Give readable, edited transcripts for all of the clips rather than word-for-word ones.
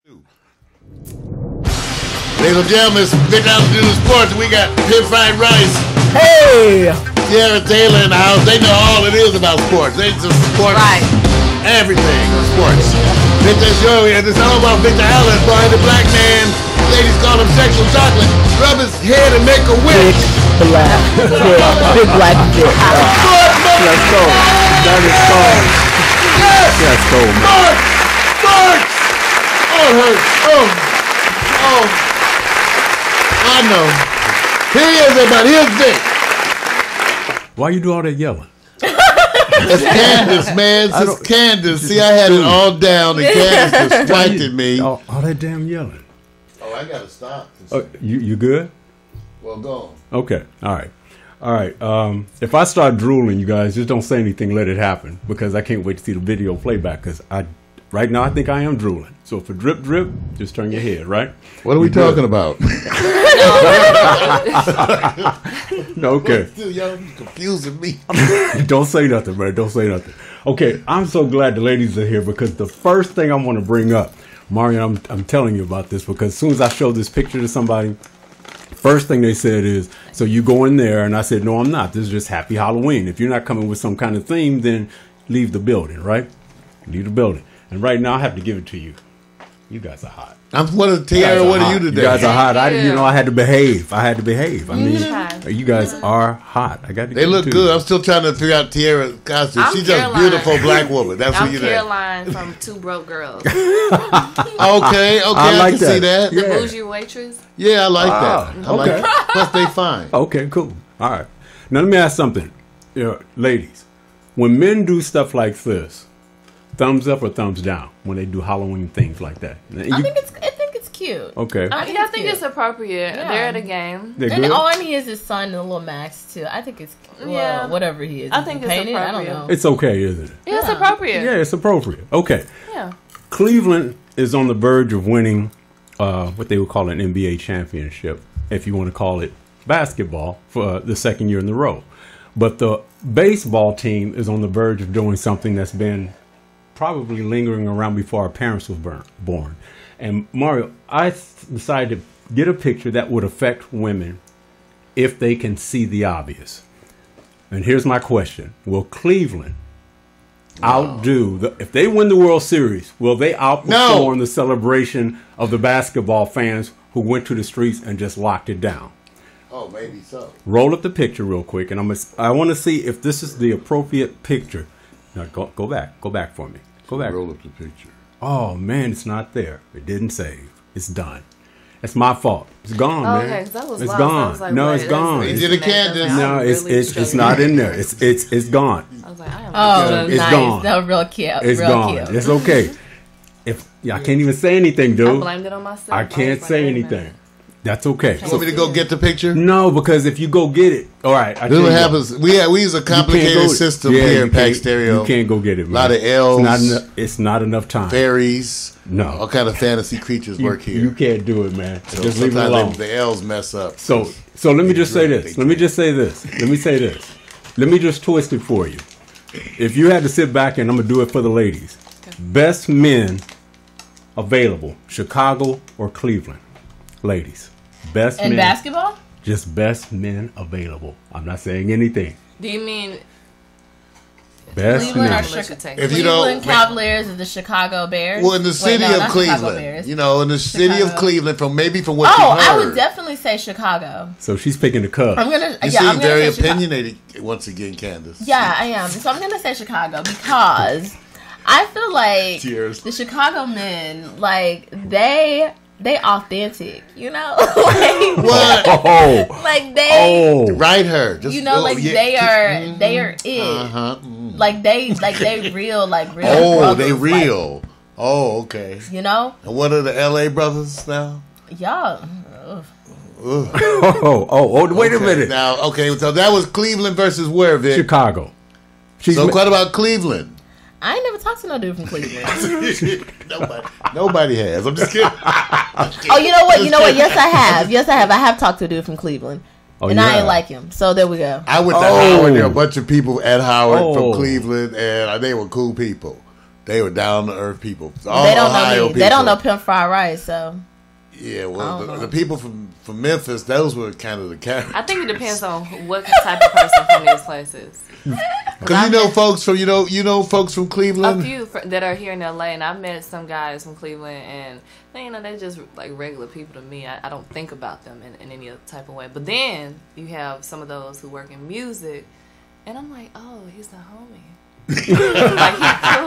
Ladies and gentlemen, it's Big Altitude Sports. We got Pit Fried Rice. Hey! Tiara Taylor in the house. They know all it is about sports. They just sports. Right. Everything sports. Victor Show here. It's all about Victor Allen, boy, the black man. Ladies call him sexual chocolate. Rub his head and make a wish. Big black. Big black dick. Let's go. That is cold. Yes! That's cold, man. Sports! Oh, it hurts. Oh. I know. Here he is, everybody. Here's Vic. Why you do all that yelling? It's Candace, man. It's just Candace. See, I had it all down, and Candace distracted me. All that damn yelling. Oh, I gotta stop. You good? Well, go on. Okay. All right. If I start drooling, you guys just don't say anything. Let it happen, because I can't wait to see the video playback. Because right now I think I am drooling. So if a drip, just turn your head. Right. What are we talking about? Okay. You're confusing me. Don't say nothing, man. Don't say nothing. Okay, I'm so glad the ladies are here, because the first thing I want to bring up, Marion, I'm telling you about this, because as soon as I showed this picture to somebody, first thing they said is, so you go in there, and I said, no, I'm not. This is just Happy Halloween. If you're not coming with some kind of theme, then leave the building, right? Leave the building. And right now, I have to give it to you. You guys are hot. What are you today? You guys are hot. I had to behave. I mean, you guys are hot. I got to. They look good. I'm still trying to figure out Tiara's costume. She's just a beautiful black woman. That's what you're saying. I'm Caroline from Two Broke Girls. Okay, I can see that. The bougie waitress. Yeah, I like that. I like that. Plus, they fine. Okay, cool. All right. Now let me ask something, ladies. When men do stuff like this, thumbs up or thumbs down when they do Halloween things like that? I think it's cute. Okay. I think it's appropriate. Yeah. They're at a game. And he is his son and little Max too. I think it's whatever he is. I think it's appropriate. I don't know. It's okay, isn't it? Yeah, it's appropriate. Yeah, it's appropriate. Okay. Yeah. Cleveland is on the verge of winning what they would call an NBA championship, if you want to call it basketball, for the second year in a row. But the baseball team is on the verge of doing something that's been probably lingering around before our parents was born. And Mario, I decided to get a picture that would affect women if they can see the obvious. And here's my question. Will Cleveland outdo, if they win the World Series, will they outperform the celebration of the basketball fans who went to the streets and just locked it down? Oh, maybe so. Roll up the picture real quick, and I want to see if this is the appropriate picture. Now, go back for me. Go back. Roll up the picture. Oh, man, it's not there. It didn't save. It's done. It's my fault. It's gone, man. Okay, that was it's lost. gone. I was like, no, it's gone. He did a Candace. No, it's not in there. It's gone. I was like, it's nice. Gone. No, real cute. It's gone. Cute. It's okay. I can't even say anything, dude. I blamed it on myself. I can't say anything. That's okay. You want me to go get the picture? No, because if you go get it, all right. This is what happens. We use a complicated system here in Pack Stereo. You can't go get it, man. A lot of elves. It's not enough time. Fairies. No. All kind of fantasy creatures work here. You can't do it, man. So just leave it alone. The elves mess up. So let me just say this. Let me say this. Let me just twist it for you. If you had to sit back, and I'm going to do it for the ladies. Okay. Best men available, Chicago or Cleveland? Ladies. Best men. In basketball? Just best men available. I'm not saying anything. Do you mean best Cleveland men? If you Cleveland Cavaliers or the Chicago Bears? Well, in the city of Cleveland. You know, in the city of Cleveland, from what you've heard. I would definitely say Chicago. So she's picking the Cubs. You seem very opinionated once again, Candace. Yeah, I am. So I'm going to say Chicago because I feel like the Chicago men, like, they authentic, you know? Like, what? Like they write her. Just, you know, like they are it. Like they real, like real. Oh, brothers, they real. Like, oh, okay. You know? And what are the LA brothers now? Y'all. Wait a minute. Now, okay, so that was Cleveland versus where, Vic? Chicago. So what about Cleveland? I ain't never talked to no dude from Cleveland. Nobody has. I'm just kidding. Oh, you know what? Yes, I have. I have talked to a dude from Cleveland. And I ain't like him. So there we go. I went to Howard. There were a bunch of people at Howard from Cleveland, and they were cool people. They were down to earth people. All They don't Ohio know me. people. They don't know Pimp Fried Rice, so. Yeah, well, the people from Memphis, those were kind of the characters. I think it depends on what type of person from these places. Because you know folks from folks from Cleveland. A few that are here in LA, and I've met some guys from Cleveland, and they're just like regular people to me. I don't think about them in any other type of way. But then you have some of those who work in music, and I'm like, oh, he's a homie. Like, he's cool.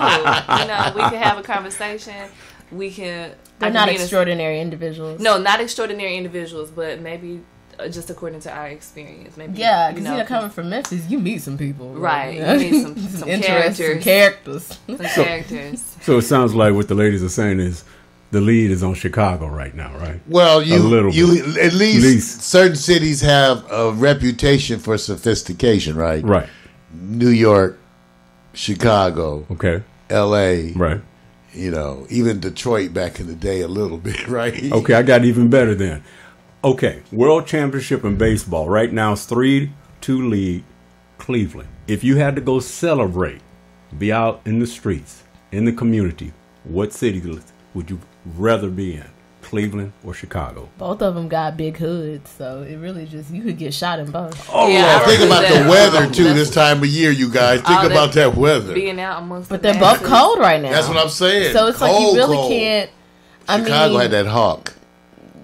We can have a conversation. We can. They're not extraordinary individuals. No, not extraordinary individuals, but maybe just according to our experience. Maybe, yeah, because coming from Memphis, you meet some people, right? You meet some characters. Some characters. So it sounds like what the ladies are saying is the lead is on Chicago right now, right? Well, at least certain cities have a reputation for sophistication, right? Right. New York, Chicago, okay, L.A., right. Even Detroit back in the day a little bit, right? Okay, I got even better then. Okay, World Championship in baseball. Right now it's 3-2 lead, Cleveland. If you had to go celebrate, be out in the streets, in the community, what city would you rather be in? Cleveland or Chicago? Both of them got big hoods, so it really you could get shot in both. Oh, yeah, think about the weather too this time of year, you guys. Think about that weather. Being out amongst but they're both cold right now. That's what I'm saying. So it's cold, like you really cold. can't. Chicago had that hawk.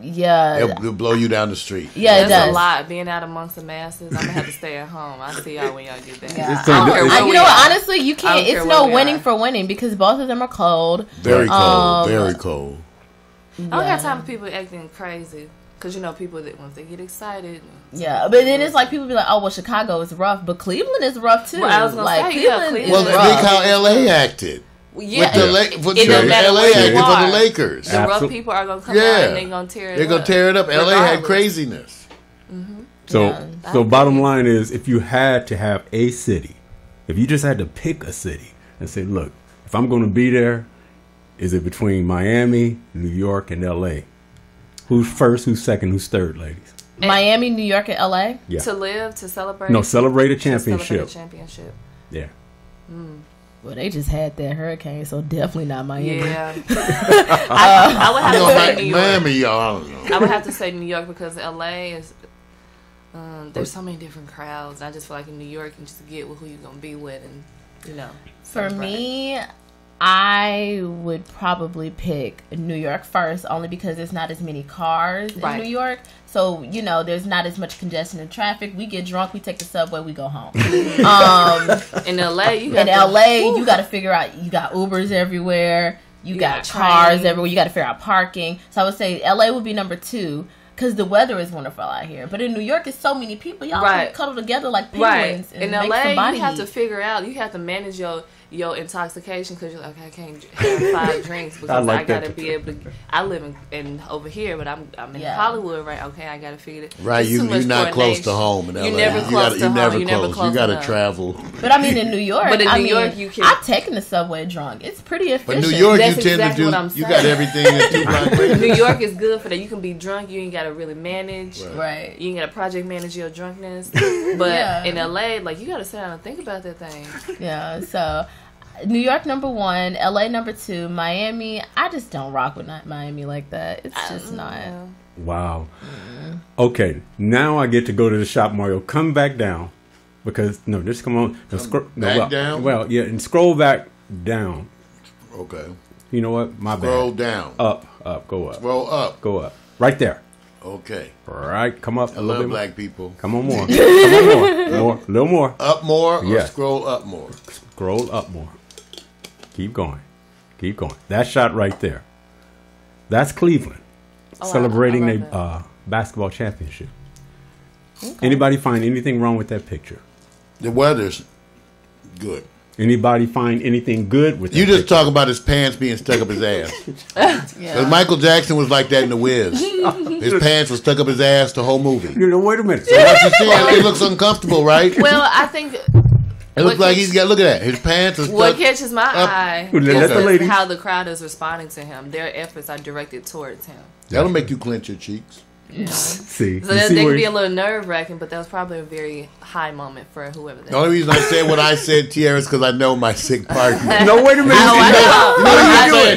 Yeah, it'll blow you down the street. Yeah, it does. A lot being out amongst the masses. I'm gonna have to stay at home. I see y'all when y'all get there. Yeah. Honestly, you can't. It's no winning for winning because both of them are cold. Very cold. Very cold. I don't have time for people acting crazy because people that once they get excited. Yeah, but then it's like people be like, "Oh, well, Chicago is rough, but Cleveland is rough too." Well, I was gonna say, Cleveland is rough. Think how LA acted. Yeah, LA acted for the Lakers. The rough people are gonna come out and they're gonna tear it up. They're gonna tear it up. LA had craziness. Mm-hmm. So bottom line is, if you had to have a city, if you just had to pick a city and say, look, if I'm going to be there, is it between Miami, New York, and LA? Who's first, who's second, who's third, ladies? Miami, New York, and LA? Yeah. To live, to celebrate? No, celebrate a championship. Yeah. Well, they just had that hurricane, so definitely not Miami. Yeah. I would have to say New York. Miami, I don't know. I would have to say New York because LA is... there's so many different crowds. I just feel like in New York, you just get with who you're going to be with and, For me... I would probably pick New York first, only because there's not as many cars in New York. So, there's not as much congestion in traffic. We get drunk, we take the subway, we go home. In LA, you got to figure out, you got Ubers everywhere, you got cars everywhere, you got to figure out parking. So I would say LA would be number 2. Because the weather is wonderful out here. But in New York, it's so many people. Y'all can cuddle together like penguins. And in LA, you have to figure out, you have to manage your intoxication because you're like, I can't have 5 drinks because I gotta be able to. I live in over here, but I'm in Hollywood, right? Okay, I gotta figure it. Right, you're not close to home in LA. You're never close to home. You're never close. You gotta travel. But I mean, in New York, you can. I've taken the subway drunk. It's pretty efficient. But New York, you tend to do. You got everything in 2 blocks. New York is good for that. You can be drunk. You ain't gotta really manage. Right. You ain't gotta project manage your drunkenness. But in LA, like you gotta sit down and think about that thing. Yeah. So. New York number 1, LA number 2, Miami. I just don't rock with Miami like that. It's just not. Wow. Okay, now I get to go to the shop, Mario. Come back down because just come on. Down. Well, yeah, and scroll back down. Okay. You know what? My bad. Scroll down. Up, go up. Scroll up. Go up. Right there. Okay. All right, come up. I love black people. Come on more. Come on more. A little more. Up more. Or scroll up more. Scroll up more. Keep going. That shot right there. That's Cleveland celebrating a basketball championship. Okay. Anybody find anything wrong with that picture? The weather's good. Anybody find anything good with that You just picture? talk about his pants being stuck up his ass. Because Michael Jackson was like that in The Wiz. His pants were stuck up his ass the whole movie. Wait a minute. So what you see, it looks uncomfortable, right? Well, I think... It looks like he's got. Look at that. His pants are stuck. What catches my eye is how the crowd is responding to him. Their efforts are directed towards him. That'll make you clench your cheeks. See, So you that see they where can be a little nerve wracking, but that was probably a very high moment for whoever that The only reason I said what I said, Tierra, is because I know my sick partner. No, wait a minute.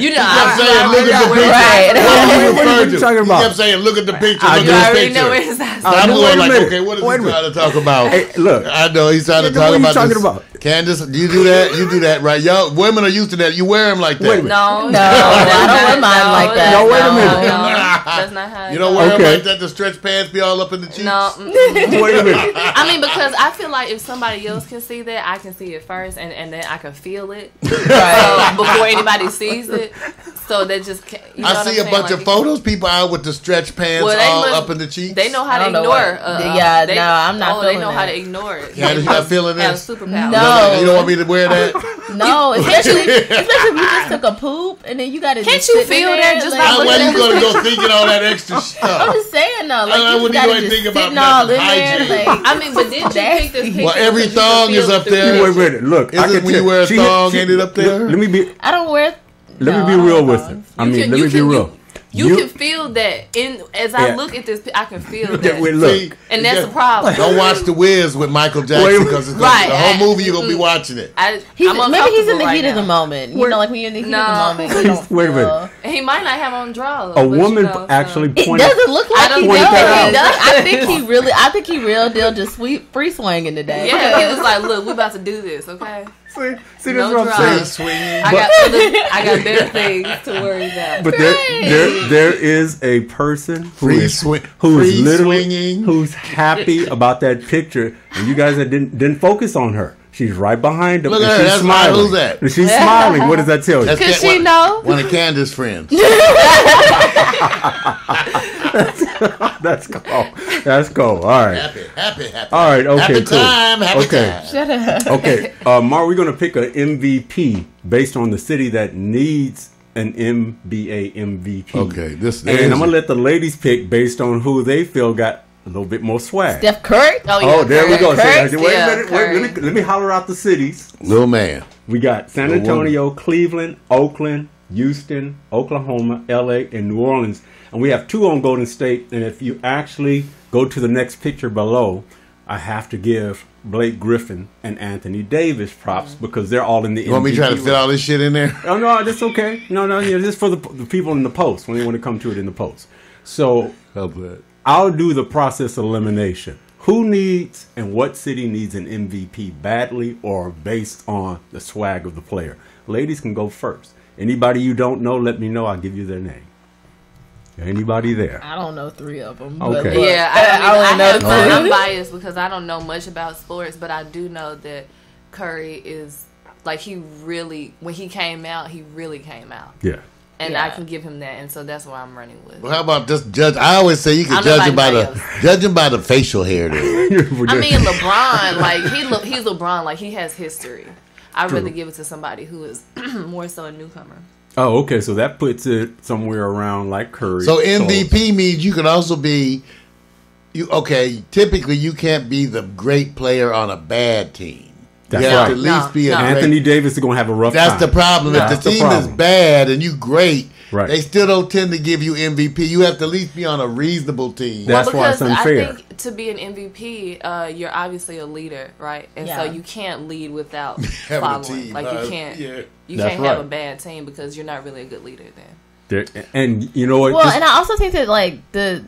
You know, He kept saying, I look at the picture. Right. What are you talking about? He kept saying, look at the picture, I look You at already the know picture. what it's I'm no, wait going a like, minute. okay, what is Wait a he minute. trying to talk about? Hey, look. I know he's trying to What talk are you about talking this. about? Candace, do you do that? You do that, right? Y'all, women are used to that. You wear them like that. Wait a minute. No, No, I don't wear mine like that. No, wait a minute. That's not how. You don't wear them Okay. like that. The stretch pants be all up in the cheeks. No. Wait a minute. I mean, because I feel like if somebody else can see that, I can see it first, and then I can feel it before anybody sees it. So that just you know I what see I'm a bunch saying? of photos, people out with the stretch pants Well, they all must- up in the cheeks. They know how I to don't know ignore. what- yeah, no, I'm not They feeling know how that. to ignore it. Candace, you not feeling Have this? superpowers. No. You don't want me to wear that? No, especially if you just took a poop and then you got to. Can't you feel that just by How looking well at you gonna go thinking all that extra I'm stuff? just saying though, like I you wouldn't got to even just think about sitting all in nothing. there. Hygiene. Like, I mean, but didn't you pick this picture? Well, every because you thong could feel is the up there. difference? Wait a minute. Look, I Isn't can when tell. you wear a thong, ain't it up there? Let me be. I don't wear. Let No, me I be don't real wear with thongs. him. I mean, let me be can- real. You can feel that as I Yeah. look at this. I can feel Yeah, that, wait, look. See, and that's yeah. the problem. Don't watch The Wiz with Michael Wait, Jackson because right. the whole movie you're gonna be watching it. I'm Maybe he's in the uncomfortable heat of the right moment. You know, like when you're in the heat No. of the moment. You don't Wait a minute. feel- now. He might not have on drawers. A but woman you know, actually It pointed. doesn't look like he Pointed that out. does. I think he real deal just free swinging today. Yeah, he was like, "Look, we about to do this, okay? See, No that's what I'm drugs. saying. Swinging. I got better things to worry about." But there is a person who Free is swing- who free is literally swinging. who's happy about that picture, and you guys didn't focus on her. She's right behind him. Look and at her, she's that's smiling. right, who's that? And she's smiling. What does that tell you? That's Cause one- she know. One of Candace's friends. That's cool. That's cool. All right. Happy. All right. Okay. Happy cool. time. Happy Okay. time. Shut up. Okay, Mar, we're going to pick an MVP based on the city that needs an NBA MVP. Okay, this And I'm going to let the ladies pick based on who they feel got a little bit more swag. Steph Curry. Oh, there we go. Curry? So, wait Yeah, a minute. Curry. Let me holler out the cities. little man. We got San Little Antonio, Cleveland, Oakland, Houston, Oklahoma, LA, and New Orleans. And we have two on Golden State. And if you actually go to the next picture below, I have to give Blake Griffin and Anthony Davis props because they're all in the You want me to try to MVP fit all this shit in there? Oh no, that's okay. No, yeah, this is for the people in the post when they want to come to it in the post. So Help that. I'll do the process of elimination. Who needs and what city needs an MVP badly or based on the swag of the player? Ladies can go first. Anybody you don't know, let me know. I'll give you their name. Anybody there? I don't know 3 of them. Okay. But look, Yeah, I only know have, 2. I'm biased because I don't know much about sports, but I do know that Curry is like when he came out, he really came out, Yeah. and Yeah. I can give him that, and so that's what I'm running with. Well, how about just judge? I always say you can I'm judge him by nobody the facial hair. There. I mean, LeBron, like he's LeBron, like he has history. I'd rather give it to somebody who is more so a newcomer. Oh, okay. So that puts it somewhere around like Curry. So MVP means you can also be. Typically you can't be the great player on a bad team. That's you have right. to at least be a great. Anthony Davis is going to have a rough time. That's the problem. That's If the the team is problem. bad and you great, Right. they still don't tend to give you MVP. You have to at least be on a reasonable team. That's why it's unfair. I think to be an MVP, you're obviously a leader, right? And so Yeah. you can't lead without Having a following. team, Like you can't, yeah. you That's can't have right. a bad team because you're not really a good leader then. And you know what? Well, Just- and I also think that like the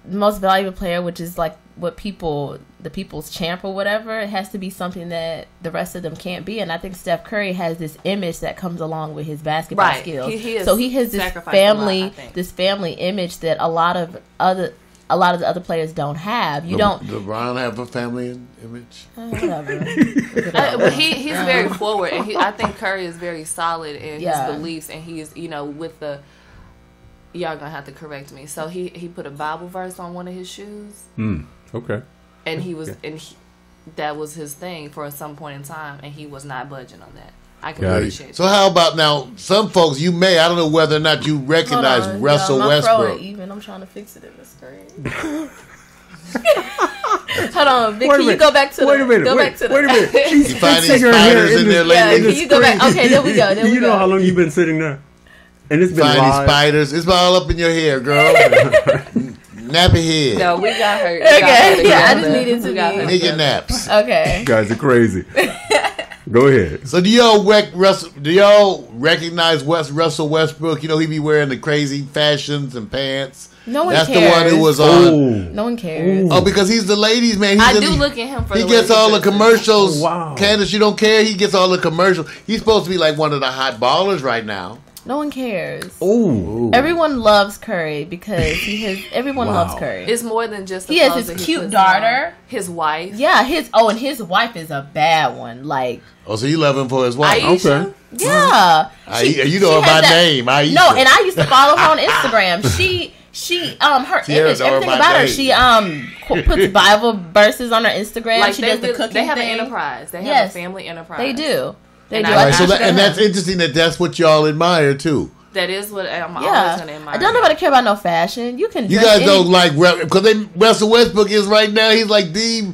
most valuable player, which is like what the people's champ or whatever, it has to be something that the rest of them can't be. And I think Steph Curry has this image that comes along with his basketball Right. skills. He has So he has this sacrificed a lot, I think. family image that a lot of the other players don't have. You don't. LeBron have a family image. Whatever. But he's very forward, and I think Curry is very solid in Yeah. his beliefs, and he's with the. Y'all gonna have to correct me. So he put a Bible verse on one of his shoes, okay. and that was his thing for some point in time, and he was not budging on that. I can Got it. appreciate So how about now? Some folks I don't know whether or not you recognize Hold on, Russell y'all, my throat Westbrook. even. I'm trying to fix it in the screen. Hold on, Vic. Wait a Can you minute. go back to Wait a the? minute. Go Wait, back to the. wait a minute. You find these sitting here spiders in there the- Yeah, lately? can you go back? Okay, there we go. There we You know go. how long you've been sitting there? And it's been Find these live. spiders. It's all up in your hair, girl. nappy head. No, we got her. Okay, yeah, I just needed to be. Nigga naps. Okay. You guys are crazy. Go ahead. So do y'all recognize Russell Westbrook? You know, he be wearing the crazy fashions and pants. No one That's cares. the one who was on. No one cares. Oh, because he's the ladies' man. I do look at him for he the gets way all the dresses. commercials. Wow. Candace, you don't care? He gets all the commercials. He's supposed to be like one of the hot ballers right now. No one cares. Ooh. Everyone loves Curry because everyone Wow. loves Curry. It's more than just the He has clothes his that cute puts daughter. on. His wife. Yeah, and his wife is a bad one. Like, Oh, so you love him for his wife? Aisha. Okay. yeah. You know her by name. Aisha. No, and I used to follow her on Instagram. Her Tierra image, know her everything by about her. name. She puts Bible verses on her Instagram. Like she does the cooking They have thing. an enterprise. They have Yes. a family enterprise. They do. They And do. I- All right, so I- and that's interesting that's what y'all admire too. That is what I'm always Yeah, going to admire. I don't nobody care about no fashion. You can. You dress guys don't like because Russell Westbrook is right now. He's like the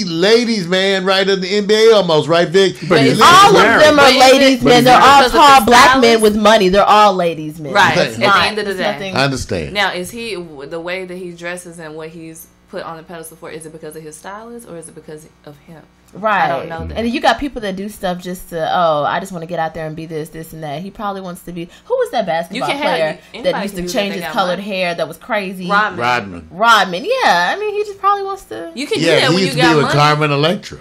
ladies' man right in the NBA almost, right, Vic? But he's All married. of them are But ladies' but men. is They're it all because of tall the black stylist? men with money. They're all ladies' men. Right. It's At the not- end of the it's day. nothing- I understand. Now, is he the way that he dresses and what he's put on the pedestal for? Is it because of his stylist or is it because of him? Right. I don't know that. And you got people that do stuff just to, I just want to get out there and be this, and that. He probably wants to be. Who was that basketball can have- player anybody that used can to do that. change They his got colored money. hair that was crazy? Rodman. Rodman. Yeah. I mean, he just probably wants to. You can do Yeah, that he when you used to be got with money. Carmen Electra.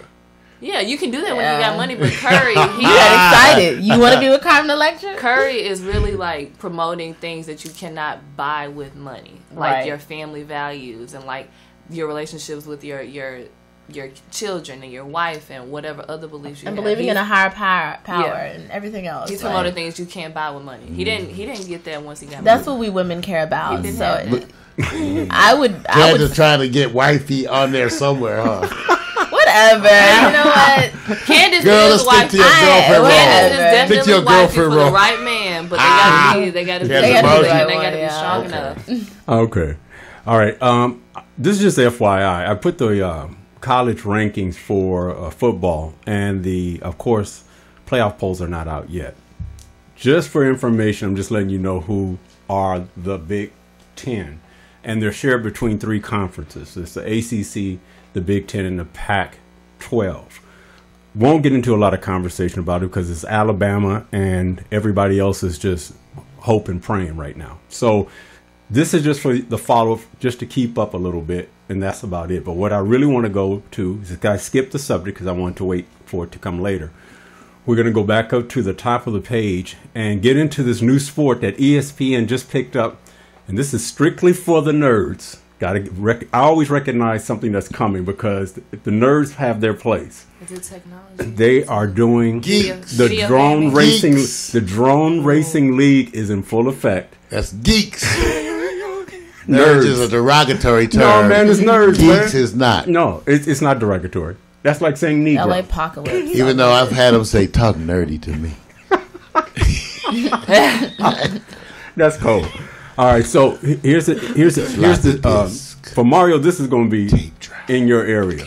Yeah, you can do that when Yeah. you got money. But Curry, You got excited. You want to be with Carmen Electra? Curry is really like promoting things that you cannot buy with money, like Right. your family values and like your relationships with your children and your wife and whatever other beliefs you And have. believing in a higher power Yeah. and everything else. He's Like, promoting things you can't buy with money. He didn't get that once he got that's money. what we women care about. He didn't So have that. I would Candace trying to get wifey on there somewhere, huh? whatever. You know what? Candace Girl, is let's stick to your wifey. girlfriend whatever. role. Candace is Stick to definitely your wifey girlfriend for role. the right man, but they gotta be They strong gotta be and they gotta be yeah. strong Okay. enough. Okay. All right. This is just FYI. I put the college rankings for football, and of course, playoff polls are not out yet. Just for information, I'm just letting you know who are the Big Ten, and they're shared between three conferences. It's the ACC, the Big Ten, and the Pac-12. Won't get into a lot of conversation about it because it's Alabama, and everybody else is just hope and praying right now. So this is just for the follow-up, just to keep up a little bit, and that's about it. But what I really want to go to is I skipped the subject because I wanted to wait for it to come later. We're going to go back up to the top of the page and get into this new sport that ESPN just picked up, and this is strictly for the nerds. I always recognize something that's coming because the nerds have their place. Is it technology? They are doing Geeks. the Video drone gaming. racing. Geeks. The drone racing league is in full effect. That's geeks. Nerds is a derogatory term. No, man, it's nerds, Geeks man. is not. No, it's not derogatory. That's like saying Negro. LA apocalypse. Even though I've had them say, talk nerdy to me. That's cold. All right, so here's the for Mario. This is going to be in your area.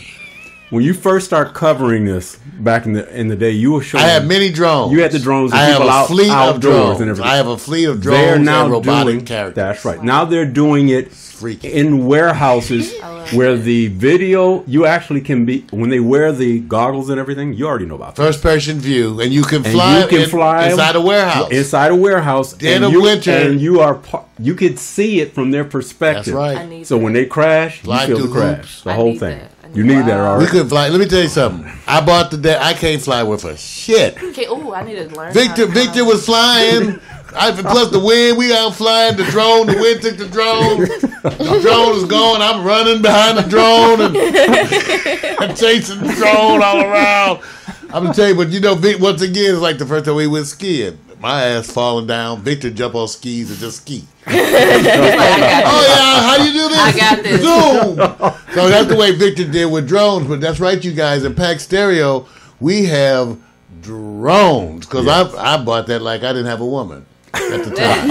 When you first start covering this back in the day, you were showing. I have many drones. You had the drones. And I have people a fleet of outdoors drones. and everything. I have a fleet of They're drones now and robotic doing. characters. That's right. Now they're doing it Freaky. in warehouses where the video you actually can be when they wear the goggles and everything. You already know about that. First person view, and you can And fly, you can fly inside a warehouse. Inside a warehouse, Dead and of you, winter. and you could see it from their perspective. That's I right. need So that. when they crash, Fly you feel the through crash, hoops. the I whole need thing. that. You need that We already. couldn't fly. Let me tell you something. I bought I can't fly with a shit. Okay, I need to learn. Victor how to Victor was flying. Plus the wind, we out flying the drone. The wind took the drone. The drone is going. I'm running behind the drone and chasing the drone all around. I'm gonna tell you, but Vic, once again, it's like the first time we went skiing. My ass falling down. Victor jump on skis and just ski. I got Oh yeah, how do you do this? I got this. Zoom. So that's the way Victor did with drones. But that's right, you guys. In Pack Stereo, we have drones because I bought that like I didn't have a woman at the time.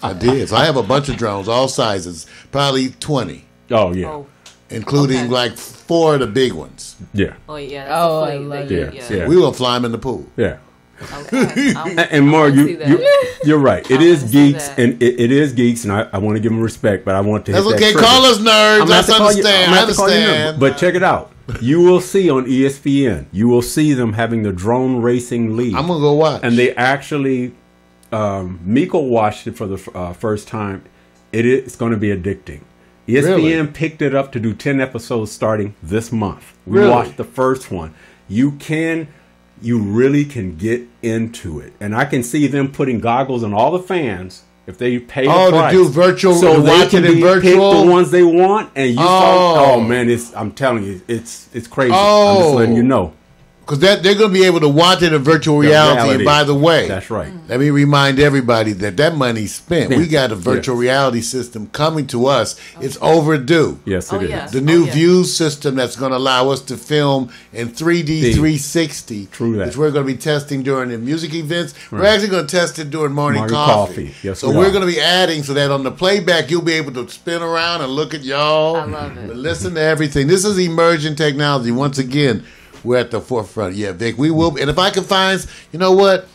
I did. So I have a bunch of drones, all sizes, probably 20, Oh yeah, Oh, including Okay. like 4 of the big ones. yeah, oh yeah. Oh, That's I a fleet. love They- it. Yeah. We will fly them in the pool. yeah. Okay. And Mar, I see that. You're right. It I is wanna see geeks, that. and it is geeks, and I want to give them respect, but I want to. That's hit okay. that trigger. Call us nerds. I'm Let's gonna have to call you- understand. I'm I gonna have to call you nerd. understand. But check it out. You will see on ESPN. You will see them having the drone racing league. I'm gonna go watch. And they actually, Miko watched it for the first time. It's going to be addicting. ESPN Really? picked it up to do 10 episodes starting this month. We Really? watched the first one. You really can get into it. And I can see them putting goggles on all the fans if they pay the Oh, to price. do virtual- so to they watch can it in be virtual? pick the ones they want, and you oh man, I'm telling you, it's crazy. I'm just letting you know. Because they're going to be able to watch it in virtual reality. And by the way, that's right. let me remind everybody that money's spent. We got a virtual reality system coming to us. It's overdue. Yes, it is. yeah. The new yeah. view system that's going to allow us to film in 3D 360. True that. Which we're going to be testing during the music events. We're actually going to test it during morning Morning coffee. coffee. Yes, so we we're are. going to be adding so that on the playback you'll be able to spin around and look at y'all. I love it. Listen to everything. This is emerging technology. Once again, we're at the forefront. Yeah, Vic, we will. And if I can find, you know what?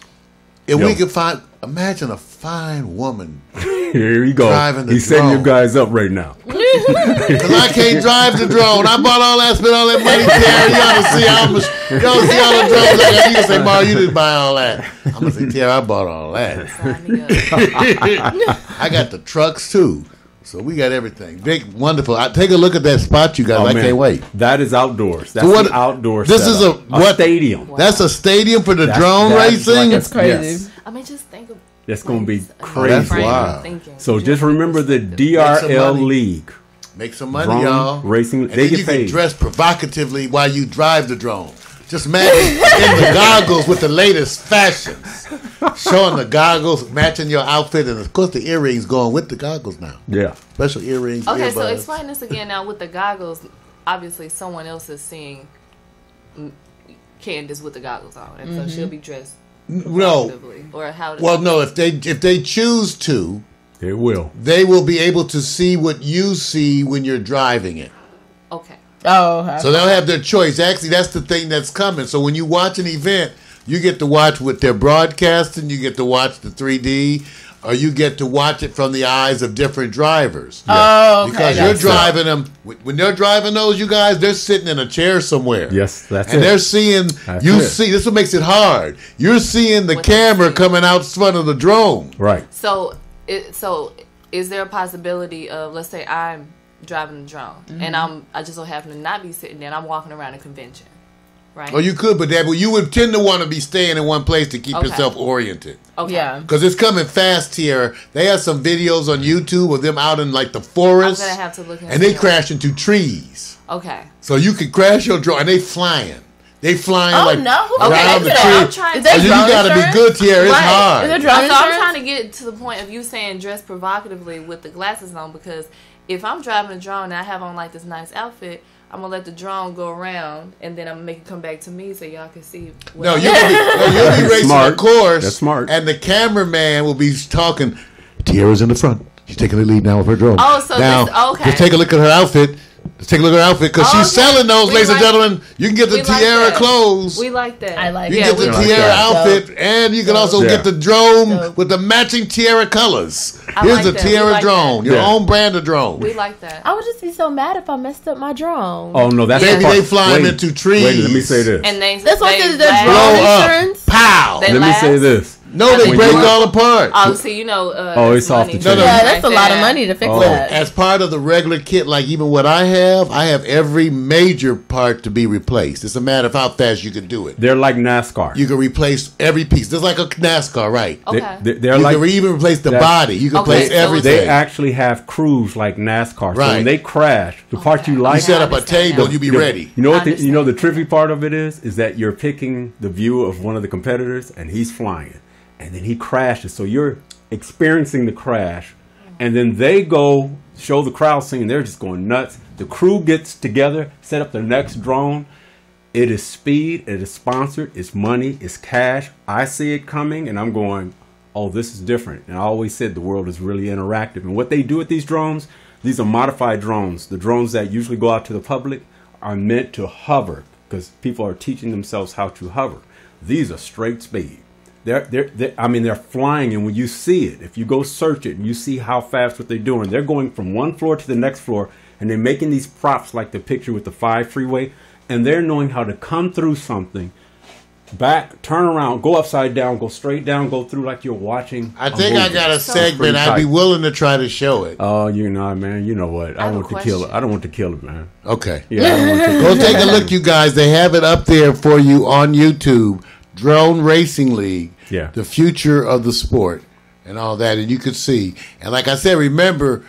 If Yo. we can find, imagine a fine woman. Here you go. Driving the He's setting you drone. guys up right now. Because I can't drive the drone. I bought all that, spent all that money, Terry. You ought to see how much. You ought to see all the drones I got. You can say, Mar, you didn't buy all that. I'm going to say, Terry, I bought all that. Sign me up. I got the trucks, too. So we got everything. Vic, wonderful. Take a look at that spot, you guys. Oh, I man. can't wait. That is outdoors. That's So what- the outdoor this is setup. a- what- stadium. That's a stadium for the drone That's racing? like a- That's crazy. yes. I mean, just think of That's going to be a crazy. That's frame of wild. thinking. So just Different remember the perspective. DRL money. League. Make some money, Drone y'all. racing. And They then get you paid. can dress provocatively while you drive the drone. Just imagine in the goggles with the latest fashions. Showing the goggles, matching your outfit, and of course the earrings going with the goggles now. Yeah. Special earrings, Okay, so earbuds. explain this again now with the goggles. Obviously, someone else is seeing Candace with the goggles on, and so she'll be dressed No. provocatively. Or how? Well, no, if they choose to, It will. they will be able to see what you see when you're driving it. Okay. Oh, okay. So they'll have their choice. Actually, that's the thing that's coming. So when you watch an event, you get to watch what they're broadcasting, you get to watch the 3D, or you get to watch it from the eyes of different drivers. Oh, okay. Because you're That's driving them. When they're driving those, you guys, they're sitting in a chair somewhere. Yes, that's And it. they're seeing, That's you it. see, this is what makes it hard. You're seeing the What they camera see. coming out front of the drone. Right. So, is there a possibility of, let's say, I'm driving the drone, and I just so happen to not be sitting there, and I'm walking around a convention, right? Or you could, but you would tend to want to be staying in one place to keep Okay. yourself oriented. Okay. Yeah. Because it's coming fast here. They have some videos on YouTube of them out in like the I'm forest. gonna have to look into And they it. crash into trees. Okay. So you could crash your drone and they flying. They flying Oh, like no. Who around can the do tree. that? I'm trying Is to. that Oh, you drone gotta insurance? be good here. It's Right. hard. Is it drone So I'm insurance? trying to get to the point of you saying dress provocatively with the glasses on, because if I'm driving a drone and I have on like this nice outfit, I'm gonna let the drone go around and then I'm gonna make it come back to me so y'all can see. What No, I'm you'll be racing Smart. a course. That's smart. And the cameraman will be talking. Tiara's in the front. She's taking the lead now with her drone. Oh, so now, this- okay. just take a look at her outfit. Let's take a look at her outfit because she's Okay. selling those, We ladies like- and gentlemen. You can get the we like Tiara that. clothes. We like that. I like You Yeah, get the we like tiara that. outfit, and you can also Yeah. get the drone Dope. with the matching tiara colors. I Here's like the that. We tiara like drone, that. your Yeah. own brand of drone. We like that. I would just be so mad if I messed up my drone. Oh no, that's Maybe the part. they fly 'em Wait, into trees. Wait, let me say this. And they. That's what they is the last- drone Blow up. insurance? Pow! They Let me say last? this. No, they When break you- all apart. Oh, see, you know. Oh, that's it's off money. the chain. No, Yeah, Right that's a lot of money to fix Oh. that. As part of the regular kit, like even what I have every major part to be replaced. It's a matter of how fast you can do it. They're like NASCAR. You can replace every piece. Just like a NASCAR, right? Okay. They're You like can even replace the that- body. You can Okay, replace so everything. they actually have crews like NASCAR. So Right. when they crash, the part you Okay. like, You set up a understand table now. and you be you know- ready. You know what? I You know the understand. tricky part of it is that you're picking the view of one of the competitors, and he's flying, and then he crashes. So you're experiencing the crash, and then they go show the crowd scene. They're just going nuts. The crew gets together, set up the next drone. It is speed. It is sponsored. It's money. It's cash. I see it coming, and I'm going, oh, this is different. And I always said the world is really interactive. And what they do with these drones, these are modified drones. The drones that usually go out to the public are meant to hover because people are teaching themselves how to hover. These are straight speed. they're flying, and when you see it, if you go search it and you see how fast what they're doing, they're going from one floor to the next floor, and they're making these props like the picture with the 5 freeway, and they're knowing how to come through something, back, turn around, go upside down, go straight down, go through like you're watching. I think I got a segment. I'd be willing to try to show it. Oh, you know, man. You know what? I don't want to kill it. I don't want to kill it, man. Okay. Yeah. I don't want to Go take a look, you guys. They have it up there for you on YouTube. Drone Racing League. Yeah. The future of the sport and all that. And you could see. And like I said, remember,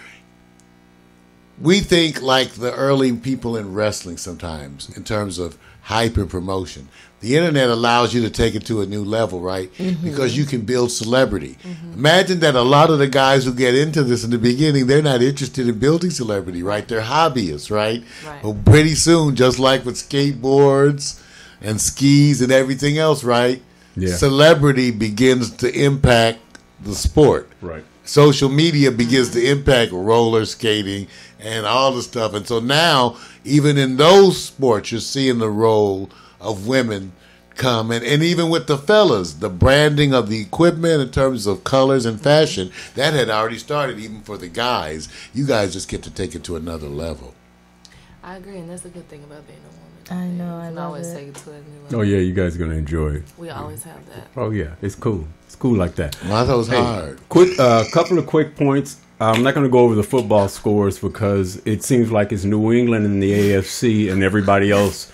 we think like the early people in wrestling sometimes in terms of hype and promotion. The internet allows you to take it to a new level, right? Because you can build celebrity. Imagine that a lot of the guys who get into this in the beginning, they're not interested in building celebrity, right? They're hobbyists, right? But pretty soon, just like with skateboards and skis and everything else, right? Yeah. Celebrity begins to impact the sport. Right. Social media begins to impact roller skating and all the stuff. And so now, even in those sports, you're seeing the role of women come. And even with the fellas, the branding of the equipment in terms of colors and fashion, that had already started even for the guys. You guys just get to take it to another level. I agree, and that's a good thing about being a woman. I know, I can love always it. take it to a new level. Oh, yeah, you guys are going to enjoy it. We always have that. Oh, yeah, it's cool. It's cool like that. Well, I thought it was hard. Quick, couple of quick points. I'm not going to go over the football scores because it seems like it's New England and the AFC and everybody else.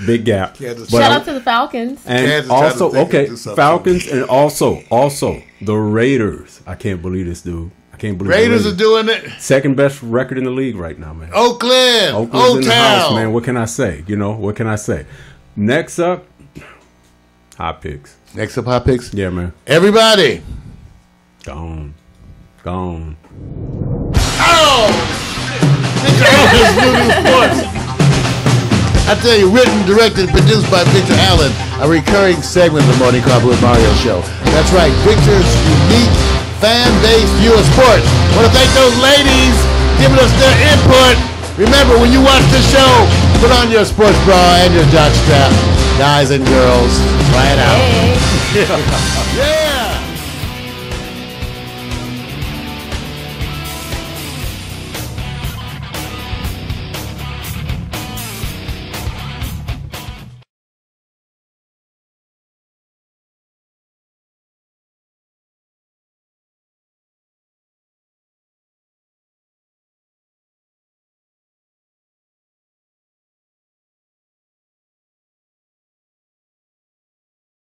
Big gap. Kansas. But Shout out to the Falcons. and Kansas also, trying to okay, do something. Falcons and also the Raiders. I can't believe this, dude. I can't believe Raiders the are doing it. second best record in the league right now, man. Oakland. Oakland's in the house, O-Town. man. What can I say? You know, what can I say? Next up, hot picks. Next up, hot picks. Yeah, man. Everybody. Gone. Oh! Victor Allen's New Sports. I tell you, written, directed, produced by Victor Allen, a recurring segment of the Morning Carver with Mario show. That's right, Victor's unique fan-based view of sports. I want to thank those ladies giving us their input. Remember, when you watch this show, put on your sports bra and your jockstrap. Guys and girls, try it out. Hey. Yeah!